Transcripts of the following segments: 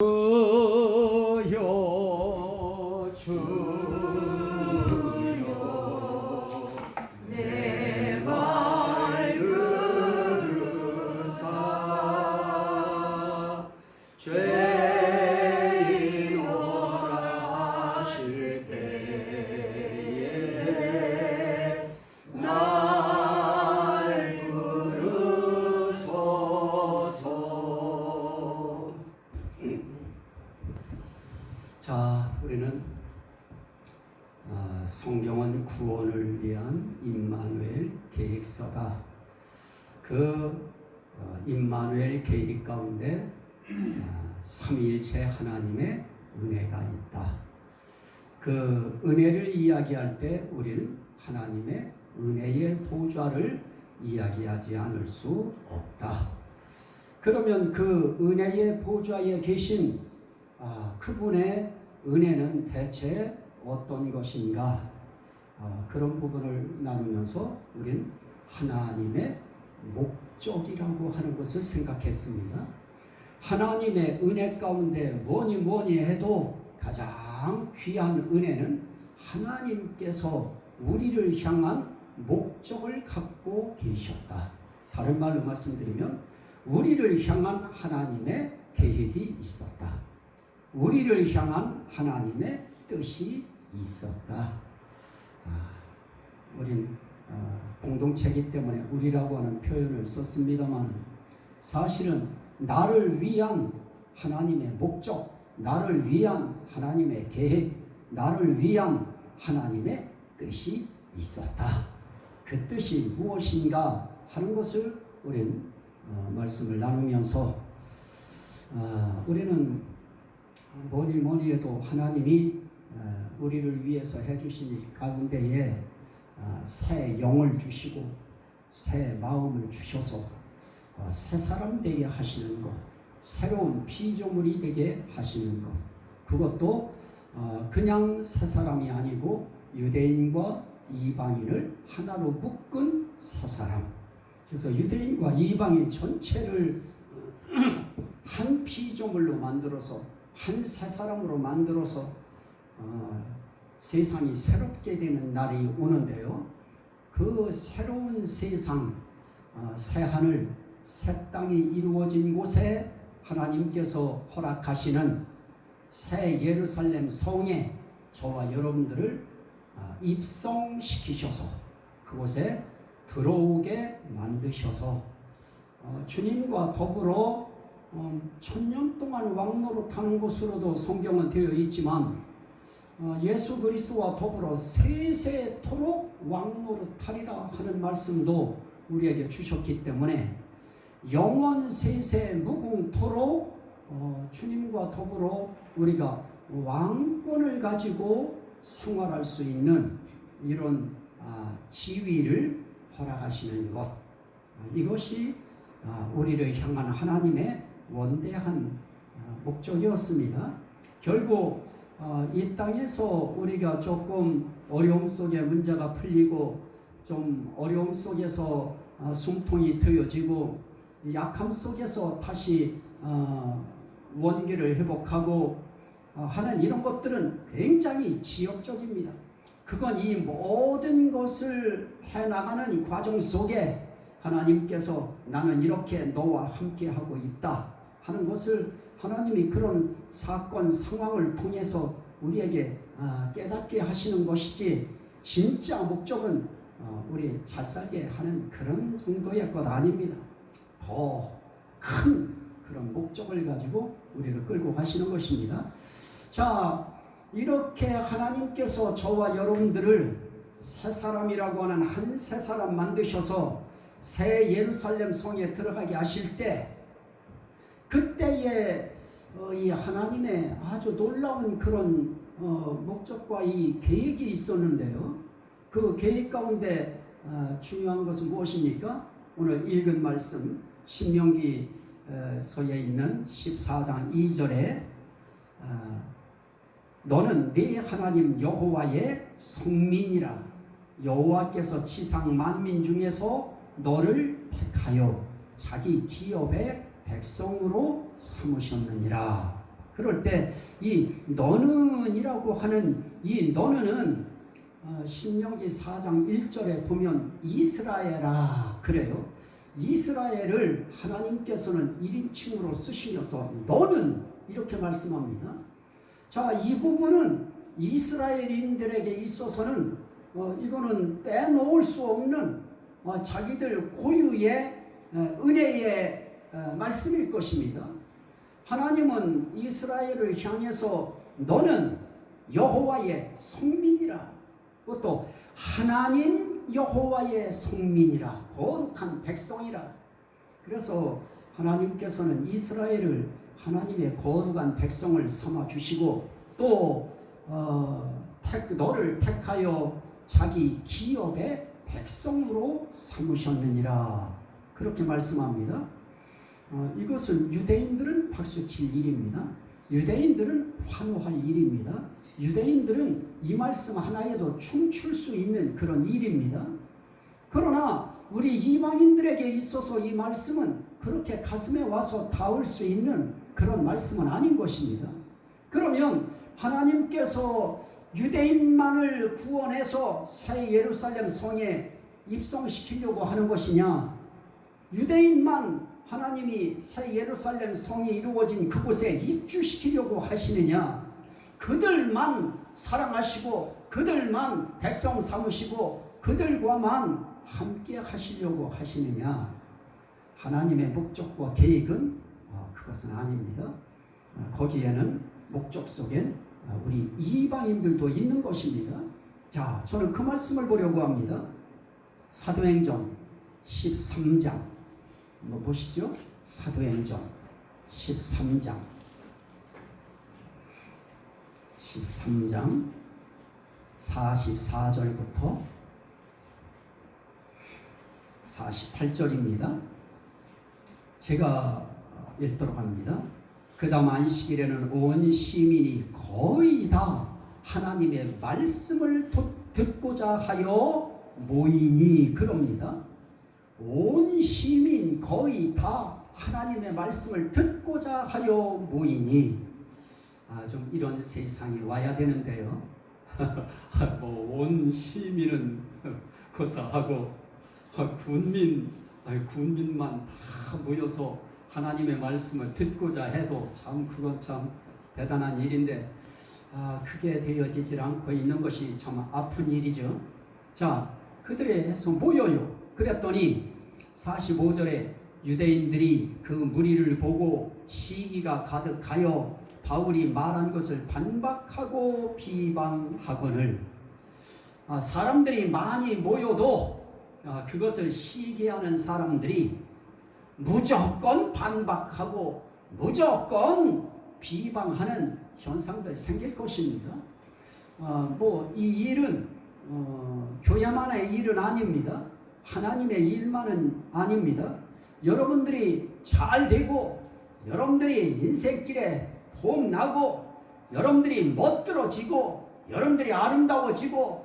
주여 주여 내 말 들으사 죄인 오라 하실 때에 날 부르소서. 자, 우리는 성경은 구원을 위한 임마누엘 계획서다. 그 임마누엘 계획 가운데 삼위일체 하나님의 은혜가 있다. 그 은혜를 이야기할 때 우리는 하나님의 은혜의 보좌를 이야기하지 않을 수 없다. 그러면 그 은혜의 보좌에 계신 그분의 은혜는 대체 어떤 것인가? 그런 부분을 나누면서 우린 하나님의 목적이라고 하는 것을 생각했습니다. 하나님의 은혜 가운데 뭐니 해도 가장 귀한 은혜는 하나님께서 우리를 향한 목적을 갖고 계셨다. 다른 말로 말씀드리면 우리를 향한 하나님의 계획이 있었다. 우리를 향한 하나님의 뜻이 있었다. 우린 공동체이기 때문에 우리라고 하는 표현을 썼습니다만 사실은 나를 위한 하나님의 목적, 나를 위한 하나님의 계획, 나를 위한 하나님의 뜻이 있었다. 그 뜻이 무엇인가 하는 것을 우리는 말씀을 나누면서 우리는 뭐니 해도 하나님이 우리를 위해서 해주신 가운데에 새 영을 주시고 새 마음을 주셔서 새 사람 되게 하시는 것, 새로운 피조물이 되게 하시는 것, 그것도 그냥 새 사람이 아니고 유대인과 이방인을 하나로 묶은 새 사람. 그래서 유대인과 이방인 전체를 한 피조물로 만들어서 한 새 사람으로 만들어서 세상이 새롭게 되는 날이 오는데요. 그 새로운 세상, 새 하늘, 새 땅이 이루어진 곳에 하나님께서 허락하시는 새 예루살렘 성에 저와 여러분들을 입성시키셔서 그곳에 들어오게 만드셔서 주님과 더불어 1000년 동안 왕노릇하는 것으로도 성경은 되어 있지만 예수 그리스도와 더불어 세세토록 왕노릇하리라 하는 말씀도 우리에게 주셨기 때문에 영원 세세 무궁토록 주님과 더불어 우리가 왕권을 가지고 생활할 수 있는 이런 지위를 허락하시는 것, 이것이 우리를 향한 하나님의 원대한 목적이었습니다. 결국 이 땅에서 우리가 조금 어려움 속에 문제가 풀리고 좀 어려움 속에서 숨통이 트여지고 약함 속에서 다시 원기를 회복하고 하는 이런 것들은 굉장히 지역적입니다. 그건 이 모든 것을 해나가는 과정 속에 하나님께서 나는 이렇게 너와 함께하고 있다 하는 것을 하나님이 그런 사건 상황을 통해서 우리에게 깨닫게 하시는 것이지 진짜 목적은 우리 잘 살게 하는 그런 정도의 것 아닙니다. 더 큰 그런 목적을 가지고 우리를 끌고 가시는 것입니다. 자, 이렇게 하나님께서 저와 여러분들을 새 사람이라고 하는 한 새 사람 만드셔서 새 예루살렘 성에 들어가게 하실 때 그때에 이 하나님의 아주 놀라운 그런 목적과 이 계획이 있었는데요. 그 계획 가운데 중요한 것은 무엇입니까? 오늘 읽은 말씀 신명기서에 있는 14장 2절에 너는 네 하나님 여호와의 성민이라 여호와께서 지상 만민 중에서 너를 택하여 자기 기업의 백성으로 삼으셨느니라. 그럴 때 이 너는이라고 하는 이 너는은 신명기 4장 1절에 보면 이스라엘아 그래요. 이스라엘을 하나님께서는 1인칭으로 쓰시면서 너는 이렇게 말씀합니다. 자, 이 부분은 이스라엘인들에게 있어서는 이거는 빼놓을 수 없는 자기들 고유의 은혜의 말씀일 것입니다. 하나님은 이스라엘을 향해서 너는 여호와의 성민이라, 또 하나님 여호와의 성민이라, 거룩한 백성이라. 그래서 하나님께서는 이스라엘을 하나님의 거룩한 백성을 삼아 주시고 또 너를 택하여 자기 기업의 백성으로 삼으셨느니라, 그렇게 말씀합니다. 이것은 유대인들은 박수칠 일입니다. 유대인들은 환호할 일입니다. 유대인들은 이 말씀 하나에도 춤출 수 있는 그런 일입니다. 그러나 우리 이방인들에게 있어서 이 말씀은 그렇게 가슴에 와서 닿을 수 있는 그런 말씀은 아닌 것입니다. 그러면 하나님께서 유대인만을 구원해서 새 예루살렘 성에 입성시키려고 하는 것이냐? 유대인만 하나님이 새 예루살렘 성이 이루어진 그곳에 입주시키려고 하시느냐? 그들만 사랑하시고 그들만 백성 삼으시고 그들과만 함께 하시려고 하시느냐? 하나님의 목적과 계획은 그것은 아닙니다. 거기에는 목적 속엔 우리 이방인들도 있는 것입니다. 자, 저는 그 말씀을 보려고 합니다. 사도행전 13장 한번 보시죠. 사도행전 13장 44절부터 48절입니다. 제가 읽도록 합니다. 그 다음 안식일에는 온 시민이 거의 다 하나님의 말씀을 듣고자 하여 모이니, 그럽니다. 온 시민 거의 다 하나님의 말씀을 듣고자 하여 모이니, 좀 이런 세상이 와야 되는데요. 온 시민은 고사하고 군민만 다 모여서 하나님의 말씀을 듣고자 해도 참 그건 참 대단한 일인데 그게 되어지질 않고 있는 것이 참 아픈 일이죠. 자, 그들에서 모여요. 그랬더니 45절에 유대인들이 그 무리를 보고 시기가 가득하여 바울이 말한 것을 반박하고 비방하거늘, 사람들이 많이 모여도 그것을 시기하는 사람들이 무조건 반박하고 무조건 비방하는 현상들 생길 것입니다. 이 일은 교회만의 일은 아닙니다. 하나님의 일만은 아닙니다. 여러분들이 잘 되고 여러분들이 인생길에 폼나고 여러분들이 멋들어지고 여러분들이 아름다워지고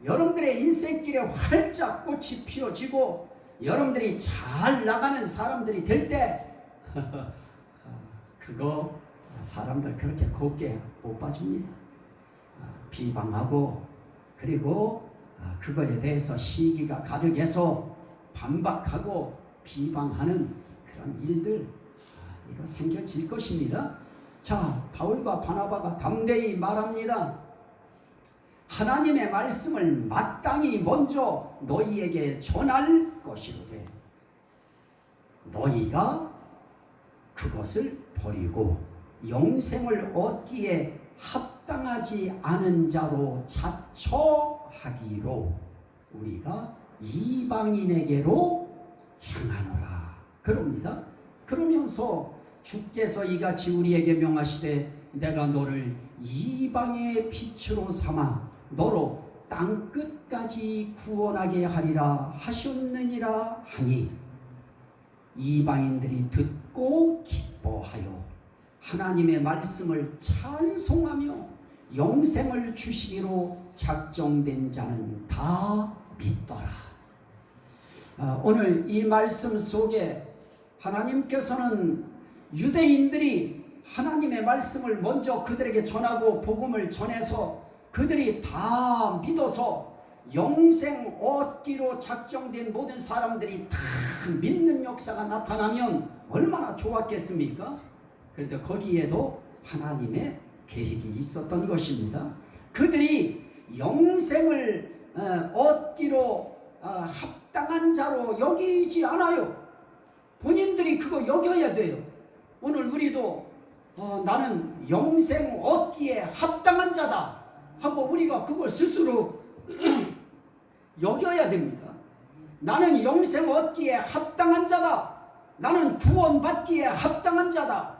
여러분들의 인생길에 활짝 꽃이 피어지고 여러분들이 잘 나가는 사람들이 될 때 그거 사람들 그렇게 곱게 못 봐줍니다. 비방하고 그리고 그거에 대해서 시기가 가득해서 반박하고 비방하는 그런 일들 이거 생겨질 것입니다. 자, 바울과 바나바가 담대히 말합니다. 하나님의 말씀을 마땅히 먼저 너희에게 전할 것이로되 너희가 그것을 버리고 영생을 얻기에 합당하지 않은 자로 자처하기로 우리가 이방인에게로 향하노라, 그럽니다. 그러면서 주께서 이같이 우리에게 명하시되 내가 너를 이방의 빛으로 삼아 너로 땅 끝까지 구원하게 하리라 하셨느니라 하니, 이방인들이 듣고 기뻐하여 하나님의 말씀을 찬송하며 영생을 주시기로 작정된 자는 다 믿더라. 오늘 이 말씀 속에 하나님께서는 유대인들이 하나님의 말씀을 먼저 그들에게 전하고 복음을 전해서 그들이 다 믿어서 영생 얻기로 작정된 모든 사람들이 다 믿는 역사가 나타나면 얼마나 좋았겠습니까? 그런데 거기에도 하나님의 계획이 있었던 것입니다. 그들이 영생을 얻기로 합당한 자로 여기지 않아요. 본인들이 그거 여겨야 돼요. 오늘 우리도 나는 영생 얻기에 합당한 자다 하고 우리가 그걸 스스로 여겨야 됩니다. 나는 영생 얻기에 합당한 자다. 나는 구원받기에 합당한 자다.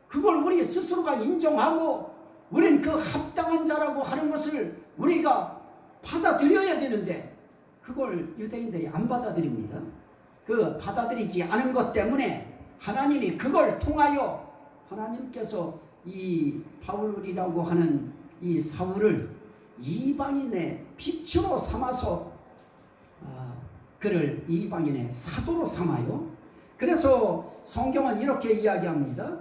그걸 우리 스스로가 인정하고 우린 그 합당한 자라고 하는 것을 우리가 받아들여야 되는데 그걸 유대인들이 안 받아들입니다. 그 받아들이지 않은 것 때문에 하나님이 그걸 통하여 하나님께서 이 바울이라고 하는 이 사울을 이방인의 빛으로 삼아서 그를 이방인의 사도로 삼아요. 그래서 성경은 이렇게 이야기합니다.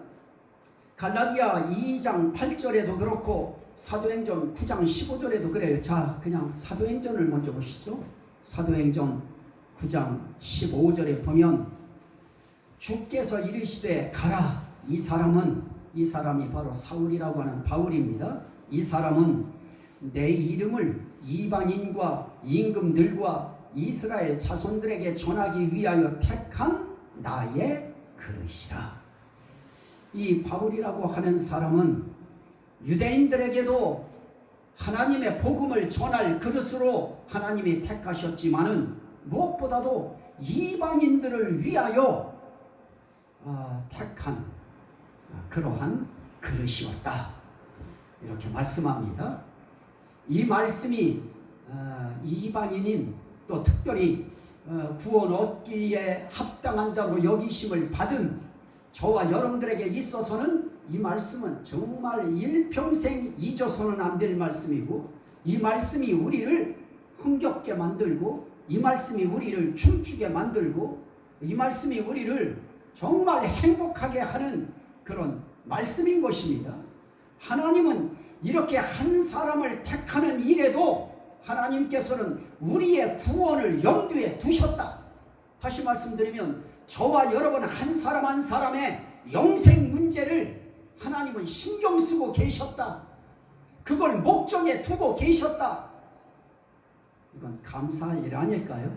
갈라디아 2장 8절에도 그렇고 사도행전 9장 15절에도 그래요. 자, 그냥 사도행전을 먼저 보시죠. 사도행전 9장 15절에 보면 주께서 이르시되 가라. 이 사람이 바로 사울이라고 하는 바울입니다. 이 사람은 내 이름을 이방인과 임금들과 이스라엘 자손들에게 전하기 위하여 택한 나의 그릇이라. 이 바울이라고 하는 사람은 유대인들에게도 하나님의 복음을 전할 그릇으로 하나님이 택하셨지만은 무엇보다도 이방인들을 위하여 택한 그러한 그릇이었다. 이렇게 말씀합니다. 이 말씀이 이방인인 또 특별히 구원 얻기에 합당한 자로 여기심을 받은 저와 여러분들에게 있어서는 이 말씀은 정말 일평생 잊어서는 안 될 말씀이고, 이 말씀이 우리를 흥겹게 만들고, 이 말씀이 우리를 춤추게 만들고, 이 말씀이 우리를 정말 행복하게 하는 그런 말씀인 것입니다. 하나님은 이렇게 한 사람을 택하는 일에도 하나님께서는 우리의 구원을 염두에 두셨다. 다시 말씀드리면 저와 여러분 한 사람 한 사람의 영생 문제를 하나님은 신경 쓰고 계셨다. 그걸 목적에 두고 계셨다. 이건 감사할 일 아닐까요?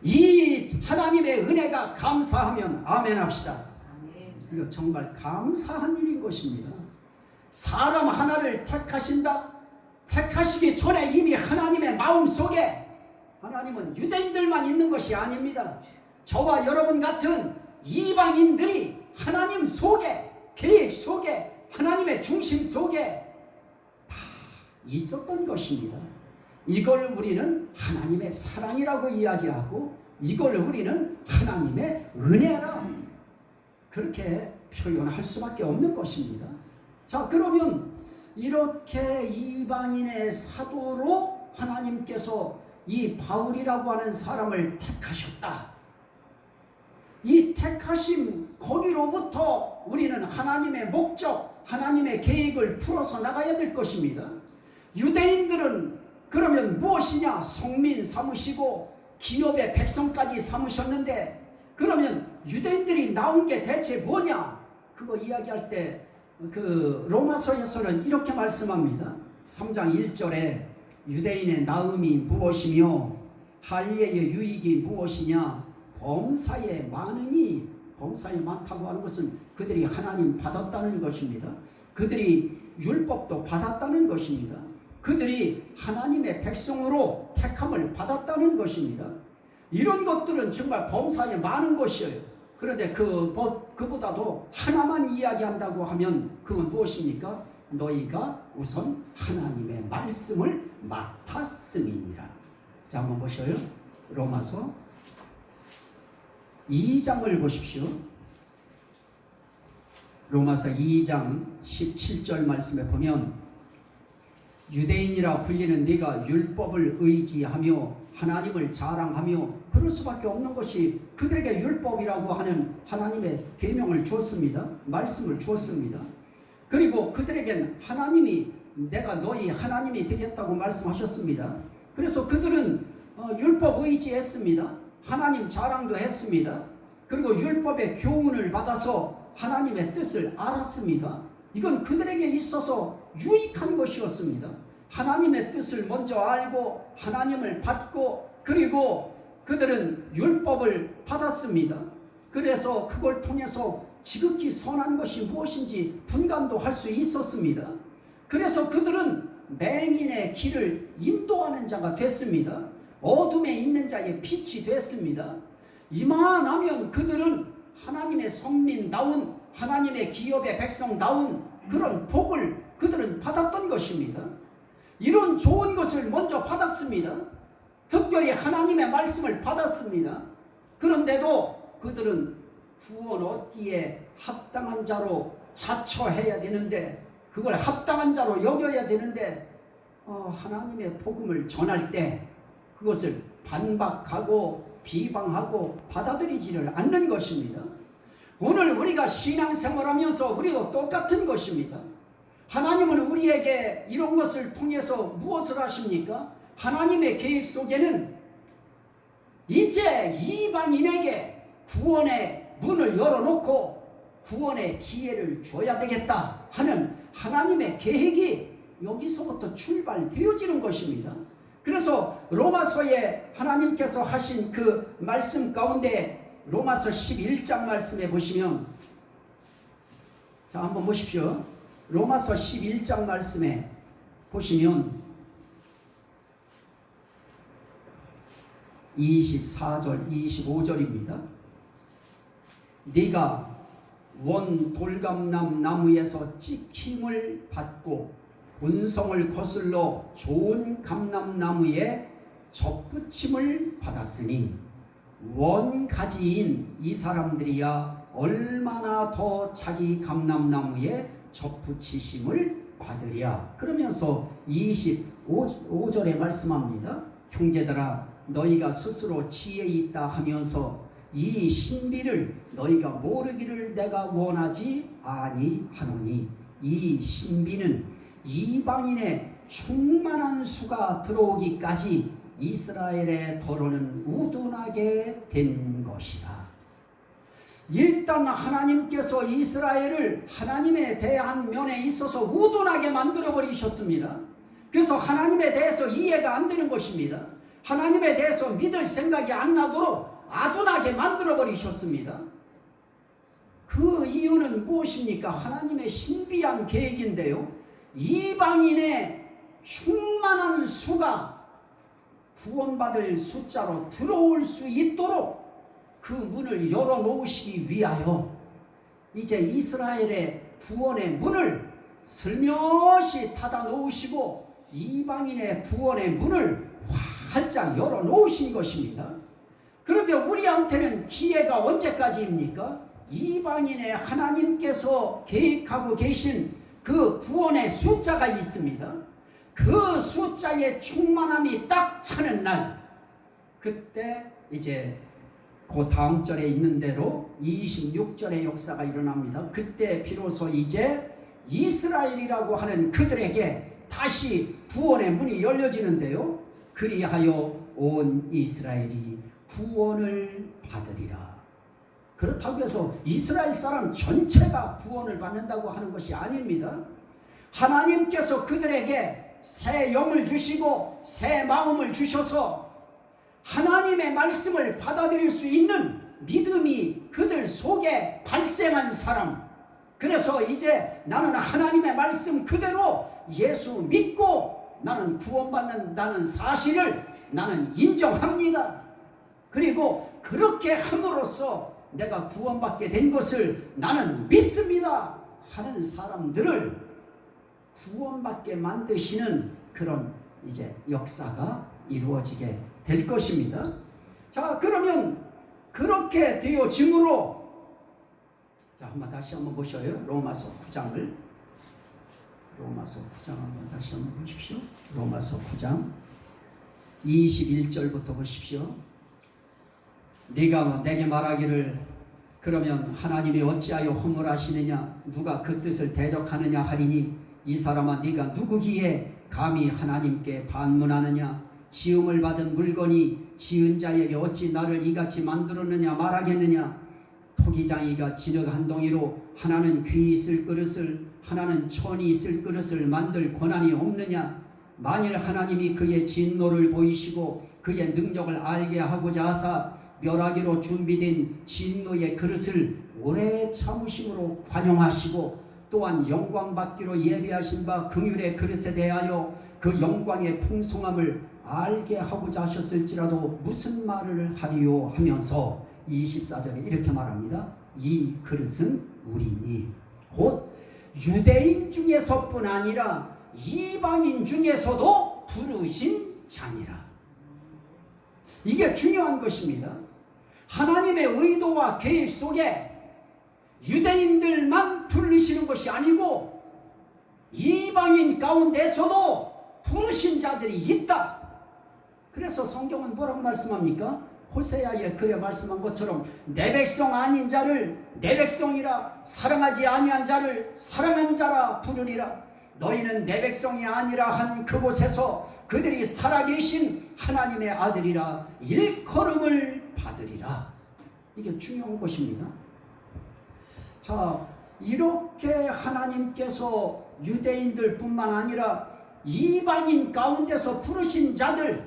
이 하나님의 은혜가 감사하면 아멘 합시다. 이거 정말 감사한 일인 것입니다. 사람 하나를 택하신다. 택하시기 전에 이미 하나님의 마음속에 하나님은 유대인들만 있는 것이 아닙니다. 저와 여러분 같은 이방인들이 하나님 속에, 계획 속에, 하나님의 중심 속에 다 있었던 것입니다. 이걸 우리는 하나님의 사랑이라고 이야기하고, 이걸 우리는 하나님의 은혜라 그렇게 표현할 수밖에 없는 것입니다. 자, 그러면 이렇게 이방인의 사도로 하나님께서 이 바울이라고 하는 사람을 택하셨다. 이 택하심 거기로부터 우리는 하나님의 목적, 하나님의 계획을 풀어서 나가야 될 것입니다. 유대인들은 그러면 무엇이냐? 성민 삼으시고 기업의 백성까지 삼으셨는데, 그러면 유대인들이 나온 게 대체 뭐냐? 그거 이야기할 때 그 로마서에서는 이렇게 말씀합니다. 3장 1절에 유대인의 나음이 무엇이며 할례의 유익이 무엇이냐? 범사에 많으니, 범사에 많다고 하는 것은 그들이 하나님 받았다는 것입니다. 그들이 율법도 받았다는 것입니다. 그들이 하나님의 백성으로 택함을 받았다는 것입니다. 이런 것들은 정말 범사에 많은 것이에요. 그런데 그보다도 하나만 이야기한다고 하면 그건 무엇입니까? 너희가 우선 하나님의 말씀을 맡았음이니라. 자, 한번 보셔요. 로마서 2장을 보십시오. 로마서 2장 17절 말씀에 보면 유대인이라 불리는 네가 율법을 의지하며 하나님을 자랑하며 그럴 수밖에 없는 것이 그들에게 율법이라고 하는 하나님의 계명을 주었습니다. 말씀을 주었습니다. 그리고 그들에겐 하나님이 내가 너희 하나님이 되겠다고 말씀하셨습니다. 그래서 그들은 율법 의지했습니다. 하나님 자랑도 했습니다. 그리고 율법의 교훈을 받아서 하나님의 뜻을 알았습니다. 이건 그들에게 있어서 유익한 것이었습니다. 하나님의 뜻을 먼저 알고 하나님을 받고 그리고 그들은 율법을 받았습니다. 그래서 그걸 통해서 지극히 선한 것이 무엇인지 분간도 할 수 있었습니다. 그래서 그들은 맹인의 길을 인도하는 자가 됐습니다. 어둠에 있는 자의 빛이 됐습니다. 이만하면 그들은 하나님의 성민다운 하나님의 기업의 백성다운 그런 복을 그들은 받았던 것입니다. 이런 좋은 것을 먼저 받았습니다. 특별히 하나님의 말씀을 받았습니다. 그런데도 그들은 구원 얻기에 합당한 자로 자처해야 되는데 그걸 합당한 자로 여겨야 되는데 하나님의 복음을 전할 때 그것을 반박하고 비방하고 받아들이지를 않는 것입니다. 오늘 우리가 신앙생활하면서 우리도 똑같은 것입니다. 하나님은 우리에게 이런 것을 통해서 무엇을 하십니까? 하나님의 계획 속에는 이제 이방인에게 구원의 문을 열어놓고 구원의 기회를 줘야 되겠다 하는 하나님의 계획이 여기서부터 출발되어지는 것입니다. 그래서 로마서에 하나님께서 하신 그 말씀 가운데 로마서 11장 말씀에 보시면 자 한번 보십시오. 로마서 11장 말씀에 보시면 24절 25절입니다. 네가 원 돌감람 나무에서 찍힘을 받고 본성을 거슬러 좋은 감람나무에 접붙임을 받았으니 원가지인 이 사람들이야 얼마나 더 자기 감람나무에 접붙이심을 받으랴. 그러면서 25절에 말씀합니다. 형제들아 너희가 스스로 지혜 있다 하면서 이 신비를 너희가 모르기를 내가 원하지 아니하노니 이 신비는 이방인의 충만한 수가 들어오기까지 이스라엘의 더러는 우둔하게 된 것이다. 일단 하나님께서 이스라엘을 하나님에 대한 면에 있어서 우둔하게 만들어 버리셨습니다. 그래서 하나님에 대해서 이해가 안 되는 것입니다. 하나님에 대해서 믿을 생각이 안 나도록 아둔하게 만들어 버리셨습니다. 그 이유는 무엇입니까? 하나님의 신비한 계획인데요. 이방인의 충만한 수가 구원받을 숫자로 들어올 수 있도록 그 문을 열어놓으시기 위하여 이제 이스라엘의 구원의 문을 슬며시 닫아 놓으시고 이방인의 구원의 문을 활짝 열어놓으신 것입니다. 그런데 우리한테는 기회가 언제까지입니까? 이방인의 하나님께서 계획하고 계신 그 구원의 숫자가 있습니다. 그 숫자의 충만함이 딱 차는 날, 그때 이제 그 다음 절에 있는 대로 26절의 역사가 일어납니다. 그때 비로소 이제 이스라엘이라고 하는 그들에게 다시 구원의 문이 열려지는데요. 그리하여 온 이스라엘이 구원을 받으리라. 그렇다고 해서 이스라엘 사람 전체가 구원을 받는다고 하는 것이 아닙니다. 하나님께서 그들에게 새 영을 주시고 새 마음을 주셔서 하나님의 말씀을 받아들일 수 있는 믿음이 그들 속에 발생한 사람, 그래서 이제 나는 하나님의 말씀 그대로 예수 믿고 나는 구원받는다는 사실을 나는 인정합니다. 그리고 그렇게 함으로써 내가 구원받게 된 것을 나는 믿습니다 하는 사람들을 구원받게 만드시는 그런 이제 역사가 이루어지게 될 것입니다. 자, 그러면 그렇게 되어짐으로 자, 다시 한번 보셔요. 로마서 9장을 로마서 9장 한번 다시 한번 보십시오. 로마서 9장 21절부터 보십시오. 네가 내게 말하기를 그러면 하나님이 어찌하여 허물하시느냐 누가 그 뜻을 대적하느냐 하리니 이 사람아 네가 누구기에 감히 하나님께 반문하느냐 지음을 받은 물건이 지은 자에게 어찌 나를 이같이 만들었느냐 말하겠느냐 토기장이가 진흙 한 덩이로 하나는 귀 있을 그릇을 하나는 천이 있을 그릇을 만들 권한이 없느냐 만일 하나님이 그의 진노를 보이시고 그의 능력을 알게 하고자 하사 멸하기로 준비된 진노의 그릇을 오래 참으심으로 관용하시고 또한 영광받기로 예비하신 바 긍휼의 그릇에 대하여 그 영광의 풍성함을 알게 하고자 하셨을지라도 무슨 말을 하리요 하면서 24절에 이렇게 말합니다. 이 그릇은 우리니 곧 유대인 중에서뿐 아니라 이방인 중에서도 부르신 자니라. 이게 중요한 것입니다. 하나님의 의도와 계획 속에 유대인들만 부르시는 것이 아니고 이방인 가운데서도 부르신 자들이 있다. 그래서 성경은 뭐라고 말씀합니까? 호세아에 그래 말씀한 것처럼 내 백성 아닌 자를 내 백성이라 사랑하지 아니한 자를 사랑한 자라 부르리라. 너희는 내 백성이 아니라 한 그곳에서 그들이 살아계신 하나님의 아들이라 일컬음을 받으리라. 이게 중요한 것입니다. 자, 이렇게 하나님께서 유대인들 뿐만 아니라 이방인 가운데서 부르신 자들,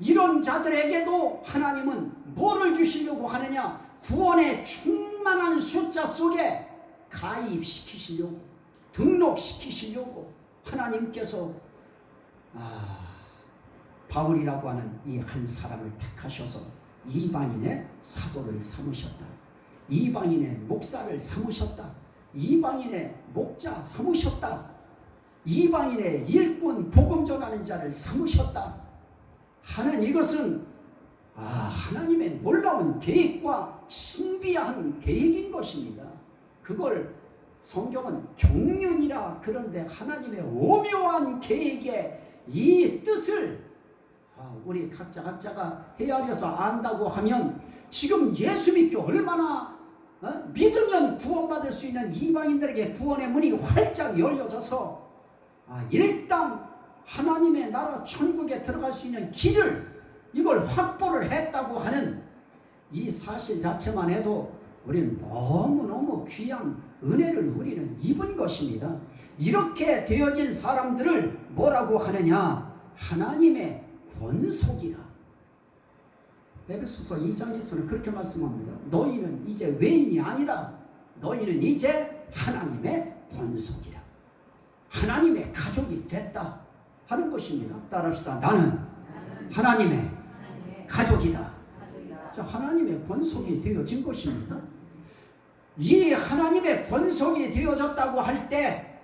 이런 자들에게도 하나님은 뭐를 주시려고 하느냐? 구원의 충만한 숫자 속에 가입시키시려고, 등록시키시려고 하나님께서 바울이라고 하는 이 한 사람을 택하셔서 이방인의 사도를 삼으셨다. 이방인의 목사를 삼으셨다. 이방인의 목자 삼으셨다. 이방인의 일꾼 복음 전하는 자를 삼으셨다 하는 이것은 하나님의 놀라운 계획과 신비한 계획인 것입니다. 그걸 성경은 경륜이라 그런데 하나님의 오묘한 계획의 이 뜻을 우리 각자가 헤아려서 안다고 하면 지금 예수 믿고 얼마나 믿으면 구원받을 수 있는 이방인들에게 구원의 문이 활짝 열려져서 일단 하나님의 나라 천국에 들어갈 수 있는 길을 이걸 확보를 했다고 하는 이 사실 자체만 해도 우리는 너무너무 귀한 은혜를 우리는 입은 것입니다. 이렇게 되어진 사람들을 뭐라고 하느냐? 하나님의 권속이라. 에베소서 2장에서는 그렇게 말씀합니다. 너희는 이제 외인이 아니다. 너희는 이제 하나님의 권속이라. 하나님의 가족이 됐다 하는 것입니다. 따라합시다. 나는 하나님의 가족이다. 자, 하나님의 권속이 되어진 것입니다. 이 하나님의 권속이 되어졌다고 할 때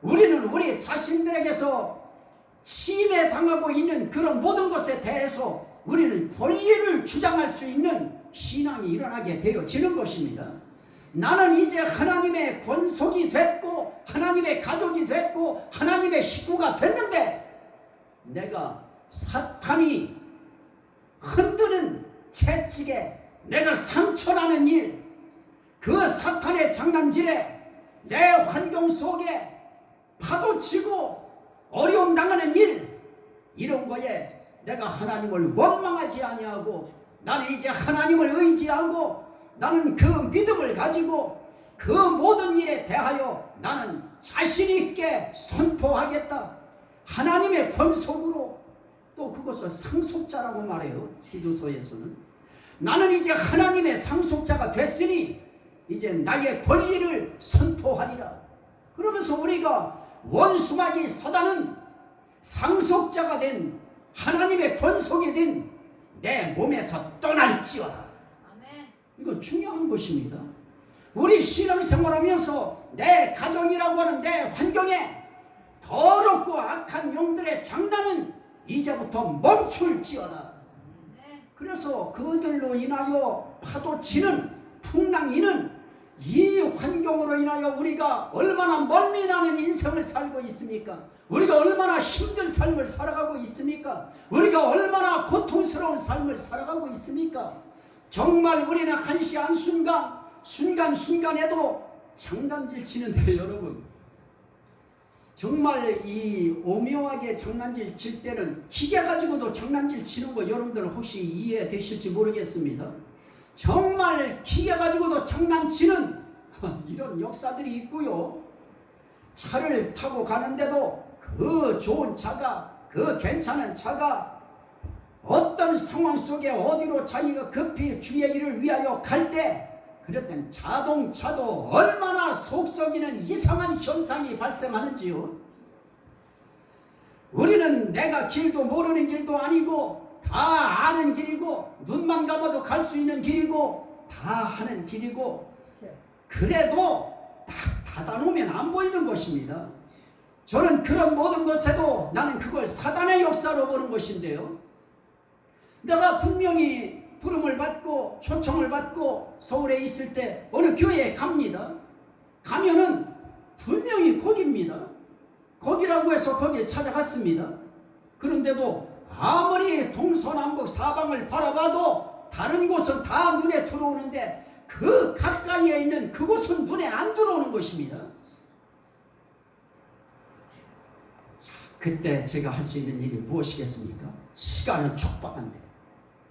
우리는 우리 자신들에게서 침해당하고 있는 그런 모든 것에 대해서 우리는 권리를 주장할 수 있는 신앙이 일어나게 되어지는 것입니다. 나는 이제 하나님의 권속이 됐고 하나님의 가족이 됐고 하나님의 식구가 됐는데 내가 사탄이 흔드는 채찍에 내가 상처나는 일, 그 사탄의 장난질에 내 환경 속에 파도치고 어려움 당하는 일, 이런 거에 내가 하나님을 원망하지 아니하고 나는 이제 하나님을 의지하고 나는 그 믿음을 가지고 그 모든 일에 대하여 나는 자신 있게 선포하겠다. 하나님의 권속으로, 또 그것을 상속자라고 말해요. 히브리서에서는 나는 이제 하나님의 상속자가 됐으니 이제 나의 권리를 선포하리라. 그러면서 우리가 원수마귀 사단은 상속자가 된 하나님의 권속이 된 내 몸에서 떠날지어다. 아멘. 이건 중요한 것입니다. 우리 신앙생활하면서 내 가정이라고 하는 내 환경에 더럽고 악한 영들의 장난은 이제부터 멈출지어다. 그래서 그들로 인하여 파도치는 풍랑이는 이 환경으로 인하여 우리가 얼마나 멀미나는 인생을 살고 있습니까? 우리가 얼마나 힘든 삶을 살아가고 있습니까? 우리가 얼마나 고통스러운 삶을 살아가고 있습니까? 정말 우리는 한시 한순간 순간순간에도 장난질 치는데 여러분, 정말 이 오묘하게 장난질 칠 때는 기계 가지고도 장난질 치는 거 여러분들 혹시 이해되실지 모르겠습니다. 정말 기계 가지고도 장난치는 이런 역사들이 있고요. 차를 타고 가는데도 그 좋은 차가, 그 괜찮은 차가 어떤 상황 속에 어디로 자기가 급히 주의 일을 위하여 갈 때 그랬던 자동차도 얼마나 속썩이는 이상한 현상이 발생하는지요. 우리는 내가 길도 모르는 길도 아니고 다 아는 길이고 눈만 감아도 갈 수 있는 길이고 다 하는 길이고, 그래도 딱 닫아놓으면 안 보이는 것입니다. 저는 그런 모든 것에도 나는 그걸 사단의 역사로 보는 것인데요. 내가 분명히 부름을 받고 초청을 받고 서울에 있을 때 어느 교회에 갑니다. 가면은 분명히 거기입니다. 거기라고 해서 거기에 찾아갔습니다. 그런데도 아무리 동서남북 사방을 바라봐도 다른 곳은 다 눈에 들어오는데 그 가까이에 있는 그곳은 눈에 안 들어오는 것입니다. 그때 제가 할 수 있는 일이 무엇이겠습니까? 시간은 촉박한데,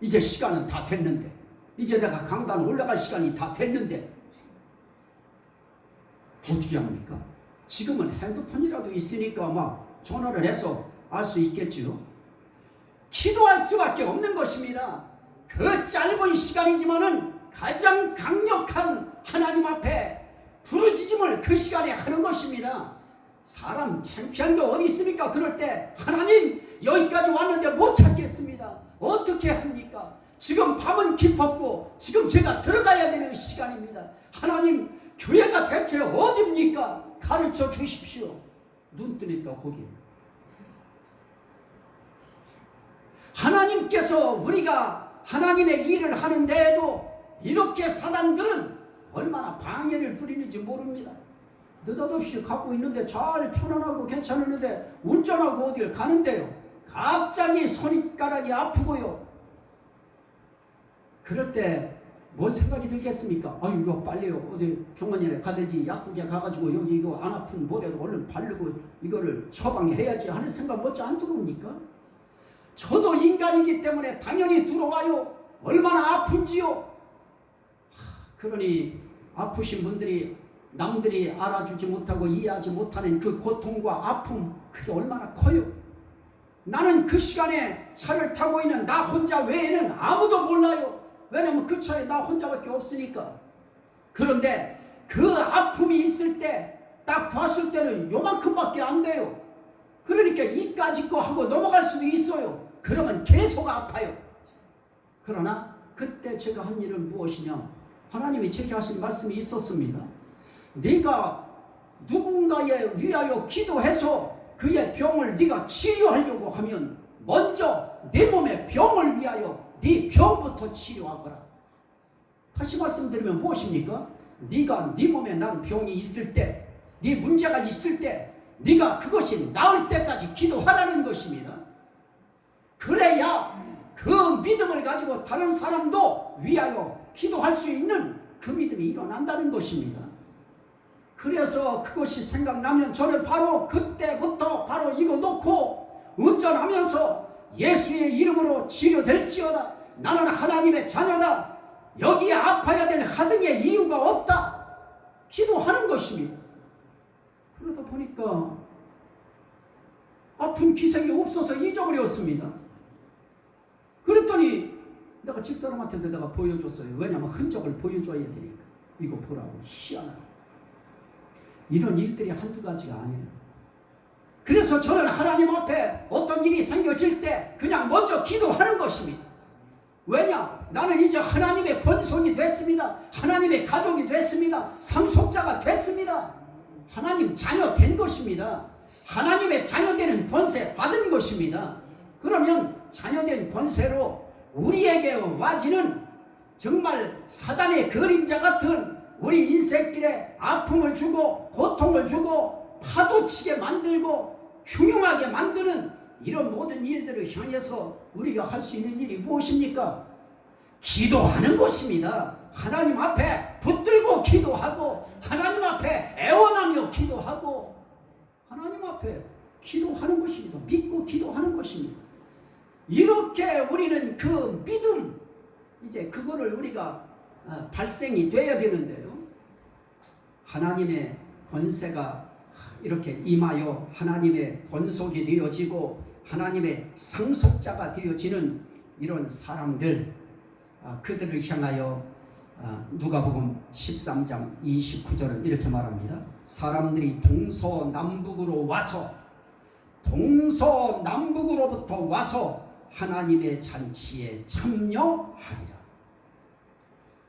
이제 시간은 다 됐는데, 이제 내가 강단 올라갈 시간이 다 됐는데 어떻게 합니까? 지금은 핸드폰이라도 있으니까 막 전화를 해서 알 수 있겠지요. 기도할 수밖에 없는 것입니다. 그 짧은 시간이지만은 가장 강력한 하나님 앞에 부르짖음을 그 시간에 하는 것입니다. 사람 창피한 게 어디 있습니까? 그럴 때 하나님, 여기까지 왔는데 못 찾겠습니다. 어떻게 합니까? 지금 밤은 깊었고 지금 제가 들어가야 되는 시간입니다. 하나님, 교회가 대체 어디입니까? 가르쳐 주십시오. 눈 뜨니까 거기에 하나님께서, 우리가 하나님의 일을 하는데도 이렇게 사단들은 얼마나 방해를 부리는지 모릅니다. 느닷없이 갖고 있는데 잘 편안하고 괜찮은데 운전하고 어딜 가는데요, 갑자기 손가락이 아프고요. 그럴 때 뭔 생각이 들겠습니까? 아유, 이거 빨리 어디 병원에 가든지 약국에 가가지고 여기 이거 안 아픈 모래도 얼른 바르고 이거를 처방해야지 하는 생각 먼저 안 들어옵니까? 저도 인간이기 때문에 당연히 들어와요. 얼마나 아픈지요. 그러니 아프신 분들이 남들이 알아주지 못하고 이해하지 못하는 그 고통과 아픔, 그게 얼마나 커요. 나는 그 시간에 차를 타고 있는 나 혼자 외에는 아무도 몰라요. 왜냐면 그 차에 나 혼자밖에 없으니까. 그런데 그 아픔이 있을 때 딱 봤을 때는 요만큼밖에 안 돼요. 그러니까 이까짓 거 하고 넘어갈 수도 있어요. 그러면 계속 아파요. 그러나 그때 제가 한 일은 무엇이냐, 하나님이 제게 하신 말씀이 있었습니다. 네가 누군가에 위하여 기도해서 그의 병을 네가 치료하려고 하면 먼저 내 몸의 병을 위하여 네 병부터 치료하거라. 다시 말씀드리면 무엇입니까? 네가 네 몸에 난 병이 있을 때, 네 문제가 있을 때 네가 그것이 나을 때까지 기도하라는 것입니다. 그래야 그 믿음을 가지고 다른 사람도 위하여 기도할 수 있는 그 믿음이 일어난다는 것입니다. 그래서 그것이 생각나면 저는 바로 그때부터 바로 이거 놓고 운전하면서 예수의 이름으로 치료될지어다. 나는 하나님의 자녀다. 여기에 아파야 될 하등의 이유가 없다. 기도하는 것입니다. 그러다 보니까 아픈 기색이 없어서 잊어버렸습니다. 그랬더니 내가 집사람한테도 내가 보여줬어요. 왜냐하면 흔적을 보여줘야 되니까. 이거 보라고. 희한하다. 이런 일들이 한두 가지가 아니에요. 그래서 저는 하나님 앞에 어떤 일이 생겨질 때 그냥 먼저 기도하는 것입니다. 왜냐? 나는 이제 하나님의 권속이 됐습니다. 하나님의 가족이 됐습니다. 상속자가 됐습니다. 하나님 자녀 된 것입니다. 하나님의 자녀되는 권세 받은 것입니다. 그러면 자녀된 권세로 우리에게 와지는 정말 사단의 그림자 같은 우리 인생길에 아픔을 주고 고통을 주고 파도치게 만들고 흉흉하게 만드는 이런 모든 일들을 향해서 우리가 할 수 있는 일이 무엇입니까? 기도하는 것입니다. 하나님 앞에 붙들고 기도하고 하나님 앞에 애원하며 기도하고 하나님 앞에 기도하는 것입니다. 믿고 기도하는 것입니다. 이렇게 우리는 그 믿음, 이제 그거를 우리가 발생이 돼야 되는데요. 하나님의 권세가 이렇게 임하여 하나님의 권속이 되어지고 하나님의 상속자가 되어지는 이런 사람들, 그들을 향하여 누가복음 13장 29절은 이렇게 말합니다. 사람들이 동서남북으로부터 와서 하나님의 잔치에 참여하리라.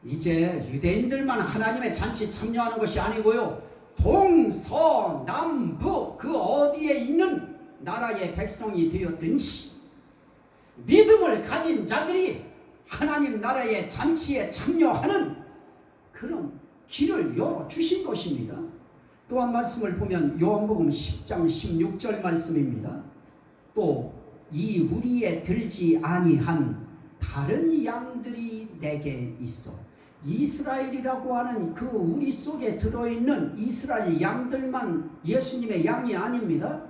이제 유대인들만 하나님의 잔치 참여하는 것이 아니고요, 동서남북 그 어디에 있는 나라의 백성이 되었든지 믿음을 가진 자들이 하나님 나라의 잔치에 참여하는 그런 길을 열어주신 것입니다. 또한 말씀을 보면 요한복음 10장 16절 말씀입니다. 또 이 우리에 들지 아니한 다른 양들이 내게 있어. 이스라엘이라고 하는 그 우리 속에 들어있는 이스라엘 양들만 예수님의 양이 아닙니다.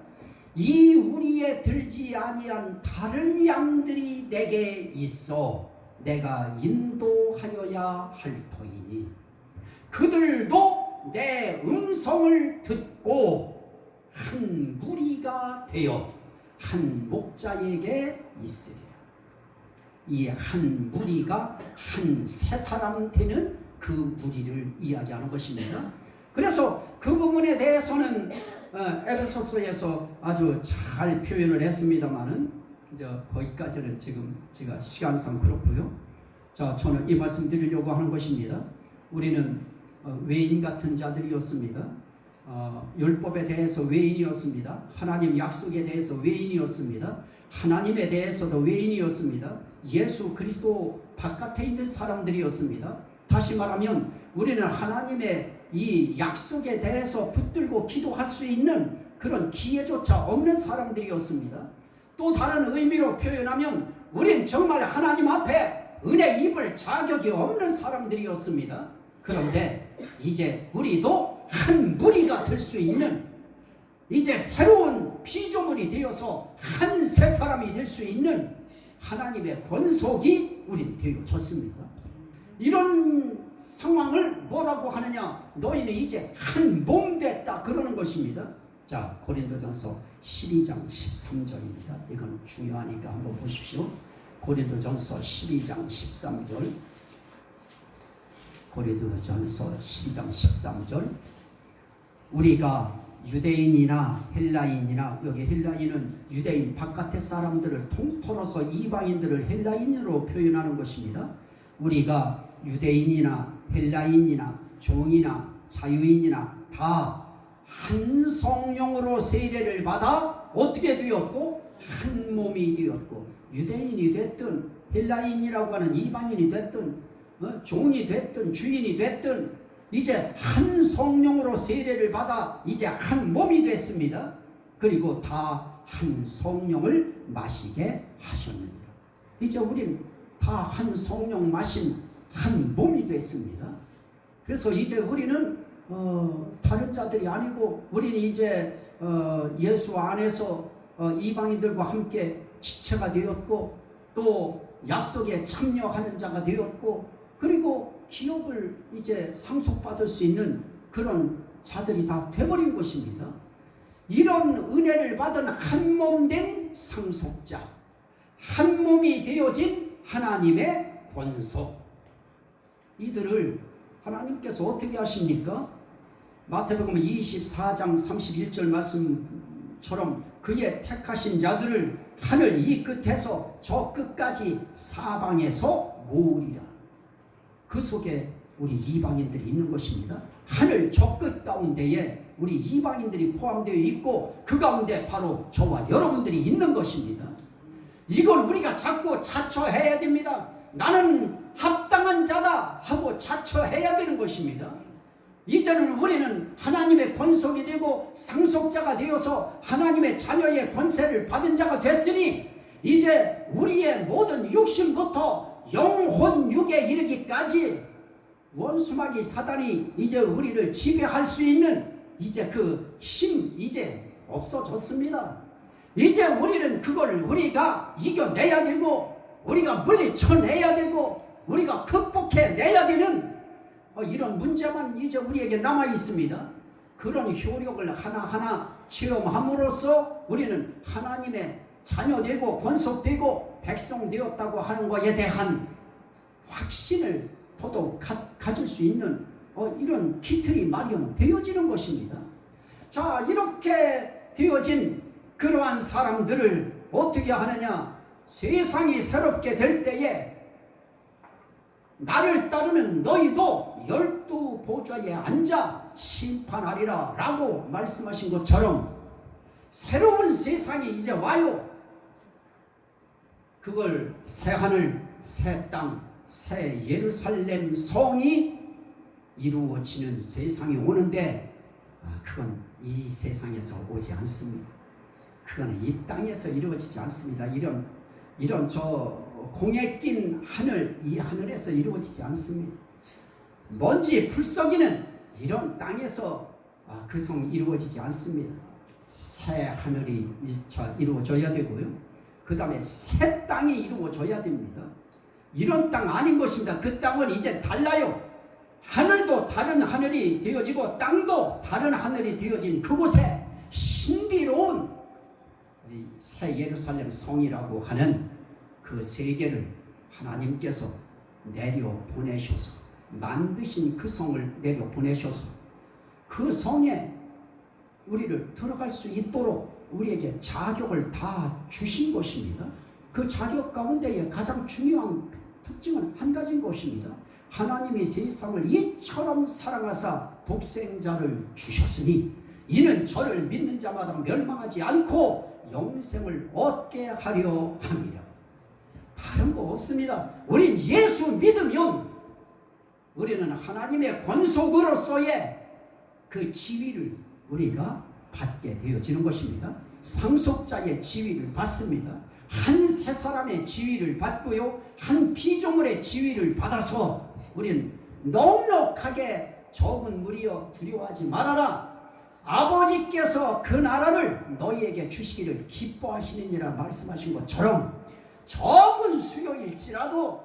이 우리에 들지 아니한 다른 양들이 내게 있어 내가 인도하여야 할 터이니 그들도 내 음성을 듣고 한 무리가 되어 한 목자에게 있으리라. 이 한 무리가 한 세 사람 되는 그 무리를 이야기하는 것입니다. 그래서 그 부분에 대해서는 에베소서에서 아주 잘 표현을 했습니다만은 이제 거기까지는 지금 제가 시간상 그렇고요. 자, 저는 이 말씀 드리려고 하는 것입니다. 우리는 외인 같은 자들이었습니다. 율법에 대해서 외인이었습니다. 하나님 약속에 대해서 외인이었습니다. 하나님에 대해서도 외인이었습니다. 예수 그리스도 바깥에 있는 사람들이었습니다. 다시 말하면 우리는 하나님의 이 약속에 대해서 붙들고 기도할 수 있는 그런 기회조차 없는 사람들이었습니다. 또 다른 의미로 표현하면 우린 정말 하나님 앞에 은혜 입을 자격이 없는 사람들이었습니다. 그런데 이제 우리도 한 무리가 될 수 있는, 이제 새로운 피조물이 되어서 한 세 사람이 될 수 있는 하나님의 권속이 우린 되어졌습니다. 이런 상황을 뭐라고 하느냐? 너희는 이제 한 몸 됐다 그러는 것입니다. 자, 고린도전서 12장 13절입니다. 이건 중요하니까 한번 보십시오. 고린도전서 12장 13절. 고린도전서 12장 13절. 우리가 유대인이나 헬라인이나, 여기 헬라인은 유대인 바깥의 사람들을 통틀어서 이방인들을 헬라인으로 표현하는 것입니다. 우리가 유대인이나 헬라인이나 종이나 자유인이나 다 한 성령으로 세례를 받아 어떻게 되었고 한 몸이 되었고, 유대인이 됐든 헬라인이라고 하는 이방인이 됐든 종이 됐든 주인이 됐든 이제 한 성령으로 세례를 받아 이제 한 몸이 됐습니다. 그리고 다 한 성령을 마시게 하셨느니라. 이제 우린 다 한 성령 마신 한 몸이 됐습니다. 그래서 이제 우리는 다른 자들이 아니고 우리는 이제 예수 안에서 이방인들과 함께 지체가 되었고 또 약속에 참여하는 자가 되었고, 그리고 기업을 이제 상속받을 수 있는 그런 자들이 다 돼버린 것입니다. 이런 은혜를 받은 한 몸 된 상속자, 한 몸이 되어진 하나님의 권속, 이들을 하나님께서 어떻게 하십니까? 마태복음 24장 31절 말씀처럼 그의 택하신 자들을 하늘 이 끝에서 저 끝까지 사방에서 모으리라. 그 속에 우리 이방인들이 있는 것입니다. 하늘 저 끝 가운데에 우리 이방인들이 포함되어 있고 그 가운데 바로 저와 여러분들이 있는 것입니다. 이걸 우리가 자꾸 자처해야 됩니다. 나는 합당한 자다 하고 자처해야 되는 것입니다. 이제는 우리는 하나님의 권속이 되고 상속자가 되어서 하나님의 자녀의 권세를 받은 자가 됐으니 이제 우리의 모든 육신부터 영혼 육에 이르기까지 원수마귀 사단이 이제 우리를 지배할 수 있는 이제 그 힘 이제 없어졌습니다. 이제 우리는 그걸 우리가 이겨내야 되고 우리가 물리쳐내야 되고 우리가 극복해내야 되는 이런 문제만 이제 우리에게 남아 있습니다. 그런 효력을 하나하나 체험함으로써 우리는 하나님의 자녀되고 권속되고 백성 되었다고 하는 것에 대한 확신을 더더욱 가질 수 있는 이런 기틀이 마련되어지는 것입니다. 자, 이렇게 되어진 그러한 사람들을 어떻게 하느냐? 세상이 새롭게 될 때에 나를 따르는 너희도 12 보좌에 앉아 심판하리라 라고 말씀하신 것처럼 새로운 세상이 이제 와요. 그걸 새 하늘, 새 땅, 새 예루살렘 성이 이루어지는 세상이 오는데 그건 이 세상에서 오지 않습니다. 그건 이 땅에서 이루어지지 않습니다. 이런 저 공에 낀 하늘, 이 하늘에서 이루어지지 않습니다. 먼지 풀썩이는 이런 땅에서 그 성 이루어지지 않습니다. 새 하늘이 1차 이루어져야 되고요. 그 다음에 새 땅이 이루어져야 됩니다. 이런 땅 아닌 것입니다. 그 땅은 이제 달라요. 하늘도 다른 하늘이 되어지고 땅도 다른 하늘이 되어진 그곳에 신비로운 새 예루살렘 성이라고 하는 그 세계를 하나님께서 내려보내셔서 만드신 그 성을 내려보내셔서 그 성에 우리를 들어갈 수 있도록 우리에게 자격을 다 주신 것입니다. 그 자격 가운데에 가장 중요한 특징은 한 가지인 것입니다. 하나님이 세상을 이처럼 사랑하사 독생자를 주셨으니 이는 저를 믿는 자마다 멸망하지 않고 영생을 얻게 하려 함이라. 다른 거 없습니다. 우린 예수 믿으면 우리는 하나님의 권속으로서의 그 지위를 우리가 받게 되어지는 것입니다. 상속자의 지위를 받습니다. 한 세 사람의 지위를 받고요. 한 피조물의 지위를 받아서 우리는 넉넉하게 적은 무리여 두려워하지 말아라. 아버지께서 그 나라를 너희에게 주시기를 기뻐하시느니라 말씀하신 것처럼 적은 수요일지라도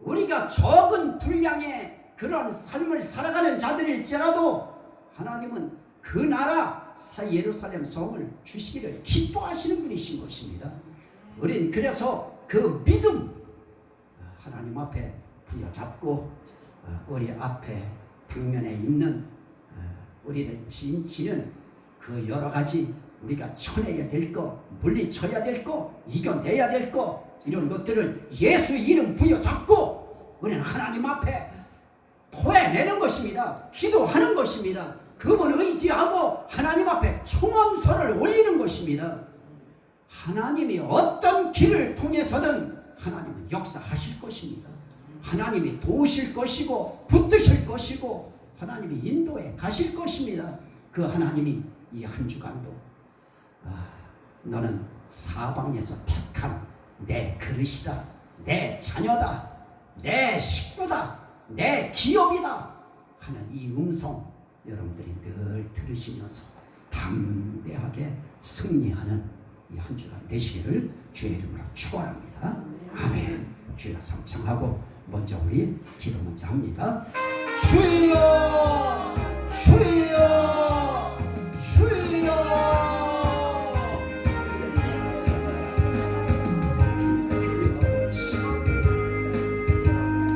우리가 적은 분량의 그런 삶을 살아가는 자들일지라도 하나님은 그 나라 새 예루살렘 성을 주시기를 기뻐하시는 분이신 것입니다. 우린 그래서 그 믿음 하나님 앞에 부여잡고 우리 앞에 당면에 있는 우리를 지는 그 여러 가지 우리가 쳐내야 될 거, 물리쳐야 될 거, 이겨내야 될 거 이런 것들을 예수 이름 부여잡고 우리는 하나님 앞에 토해내는 것입니다. 기도하는 것입니다. 그분을 의지하고 하나님 앞에 청원서를 올리는 것입니다. 하나님이 어떤 길을 통해서든 하나님은 역사하실 것입니다. 하나님이 도우실 것이고 붙드실 것이고 하나님이 인도해 가실 것입니다. 그 하나님이 이 한 주간도 너는 사방에서 택한 내 그릇이다, 내 자녀다, 내 식구다, 내 기업이다 하는 이 음성 여러분들이 늘 들으시면서 담대하게 승리하는 이 한 주간 되시기를 주의 이름으로 축원합니다. 아멘. 주여 삼창하고 먼저 우리 기도 먼저 합니다. 주여 주여